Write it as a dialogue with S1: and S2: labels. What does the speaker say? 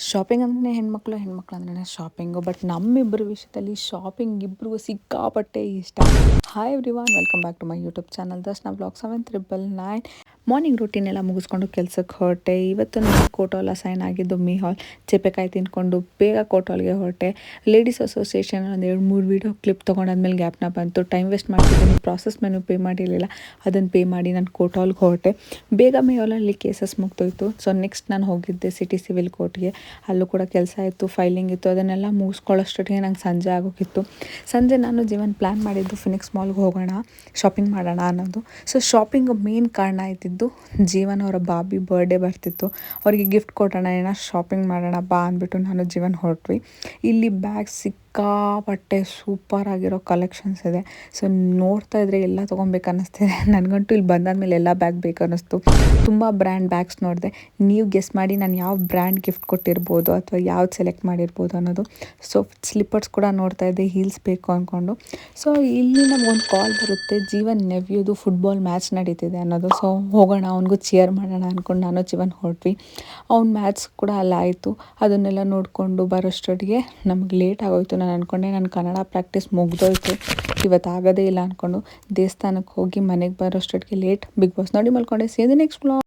S1: Shopping ಅಂದ್ರೆ ಹೆಣ್ಮಕ್ಳು ಅಂದ್ರೆ ಶಾಪಿಂಗು. ಬಟ್ ನಮ್ಮಿಬ್ಬರ ವಿಷಯದಲ್ಲಿ ಶಾಪಿಂಗ್ ಇಬ್ಬರಿಗೂ ಸಿಕ್ಕಾಪಟ್ಟೆ ಇಷ್ಟ. Hi everyone, welcome back to my YouTube channel Darshana blog 7999. Morning routine ಎಲ್ಲ ಮುಗಿಸ್ಕೊಂಡು ಕೆಲ್ಸಕ್ಕೆ ಹೊರಟೆ. ಇವತ್ತು ನಾನು ಕೋಟಾಲ್ ಅಸೈನ್ ಆಗಿದ್ದು ಮೀಹಾಲ್. ಚೆಪ್ಪೆಕಾಯಿ ತಿನ್ಕೊಂಡು ಬೇಗ ಕೋಟಾಲ್ಗೆ ಹೊರಟೆ. ಲೇಡೀಸ್ ಅಸೋಸಿಯೇಷನ್ ಒಂದು 2-3 ವೀಡಿಯೋ ಕ್ಲಿಪ್ ತೊಗೊಂಡಾದ್ಮೇಲೆ ಗ್ಯಾಪ್ನ ಬಂತು. ಟೈಮ್ ವೇಸ್ಟ್ ಮಾಡ್ತಿದ್ದೀನಿ, ಪ್ರಾಸೆಸ್ ಮೆನು ಪೇ ಮಾಡಿರಲಿಲ್ಲ, ಅದನ್ನು ಪೇ ಮಾಡಿ ನಾನು ಕೋಟಾಲ್ಗೆ ಹೊರಟೆ. ಬೇಗ ಮೀಹಾಲಲ್ಲಿ ಕೇಸಸ್ ಮುಗ್ದೋಯ್ತು. ಸೊ ನೆಕ್ಸ್ಟ್ ನಾನು ಹೋಗಿದ್ದೆ ಸಿಟಿ ಸಿವಿಲ್ ಕೋರ್ಟ್ಗೆ. ಅಲ್ಲೂ ಕೂಡ ಕೆಲಸ ಇತ್ತು, ಫೈಲಿಂಗ್ ಇತ್ತು. ಅದನ್ನೆಲ್ಲ ಮುಗಿಸ್ಕೊಳ್ಳೋಷ್ಟೊತ್ತಿಗೆ ನಂಗೆ ಸಂಜೆ ಆಗೋಗಿತ್ತು. ಸಂಜೆ ನಾನು ಜೀವನ್ ಪ್ಲ್ಯಾನ್ ಮಾಡಿದ್ದು ಫಿನಿಕ್ಸ್ ಮಾಲ್ಗೆ ಹೋಗೋಣ, ಶಾಪಿಂಗ್ ಮಾಡೋಣ ಅನ್ನೋದು. ಸೊ ಶಾಪಿಂಗ್ ಮೇನ್ ಕಾರಣ ಇದ್ದಿದ್ದು ಜೀವನ್ ಅವರ ಬಾಬಿ ಬರ್ಡೇ ಬರ್ತಿತ್ತು. ಅವರಿಗೆ ಗಿಫ್ಟ್ ಕೊಡೋಣ, ಏನೋ ಶಾಪಿಂಗ್ ಮಾಡೋಣ ಬಾ ಅಂದ್ಬಿಟ್ಟು ನಾನು ಜೀವನ್ ಹೊರಟ್ವಿ. ಇಲ್ಲಿ ಬ್ಯಾಗ್ ಸಿಕ್ಕಾಪಟ್ಟೆ ಸೂಪರ್ ಆಗಿರೋ ಕಲೆಕ್ಷನ್ಸ್ ಇದೆ. ಸೊ ನೋಡ್ತಾ ಇದ್ರೆ ಎಲ್ಲ ತೊಗೊಬೇಕು ಅನ್ನಿಸ್ತಿದೆ. ನನಗಂತೂ ಇಲ್ಲಿ ಬಂದಾದ್ಮೇಲೆ ಎಲ್ಲ ಬ್ಯಾಗ್ ಬೇಕು ಅನ್ನಿಸ್ತು. ತುಂಬ ಬ್ರ್ಯಾಂಡ್ ಬ್ಯಾಗ್ಸ್ ನೋಡಿದೆ. ನೀವು ಗೆಸ್ ಮಾಡಿ ನಾನು ಯಾವ ಬ್ರ್ಯಾಂಡ್ ಗಿಫ್ಟ್ ಕೊಟ್ಟಿರ್ಬೋದು ಅಥವಾ ಯಾವ್ದು ಸೆಲೆಕ್ಟ್ ಮಾಡಿರ್ಬೋದು ಅನ್ನೋದು. ಸೊ ಸ್ಲಿಪ್ಪರ್ಸ್ ಕೂಡ ನೋಡ್ತಾ ಇದ್ದೆ, ಹೀಲ್ಸ್ ಬೇಕು ಅಂದ್ಕೊಂಡು. ಸೊ ಇಲ್ಲಿ ನಮಗೊಂದು ಕಾಲ್ ಬರುತ್ತೆ, ಜೀವನ್ ನೆವ್ಯೂದು ಫುಟ್ಬಾಲ್ ಮ್ಯಾಚ್ ನಡೀತಿದೆ ಅನ್ನೋದು. ಸೊ ಹೋಗೋಣ, ಅವ್ನಿಗೂ ಚಿಯರ್ ಮಾಡೋಣ ಅಂದ್ಕೊಂಡು ನಾನು ಜೀವನ್ ಹೊರಟ್ವಿ. ಅವ್ನ ಮ್ಯಾಚ್ ಕೂಡ ಅಲ್ಲಾಯಿತು. ಅದನ್ನೆಲ್ಲ ನೋಡಿಕೊಂಡು ಬರೋಷ್ಟೊತ್ತಿಗೆ ನಮ್ಗೆ ಲೇಟ್ ಆಗೋಯ್ತು. ನಾನು ಅಂದ್ಕೊಂಡೆ ನನ್ನ ಕನ್ನಡ ಪ್ರಾಕ್ಟೀಸ್ ಮುಗ್ದೋಯ್ತು, ಇವತ್ತು ಆಗೋದೇ ಇಲ್ಲ ಅಂದ್ಕೊಂಡು ದೇವಸ್ಥಾನಕ್ಕೆ ಹೋಗಿ ಮನೆಗೆ ಬರೋಷ್ಟೊತ್ತಿಗೆ ಲೇಟ್. ಬಿಗ್ ಬಾಸ್ ನೋಡಿ ಮಲ್ಕೊಂಡೆ. ಸೇದು ನೆಕ್ಸ್ಟ್ ಬ್ಲಾಗ್.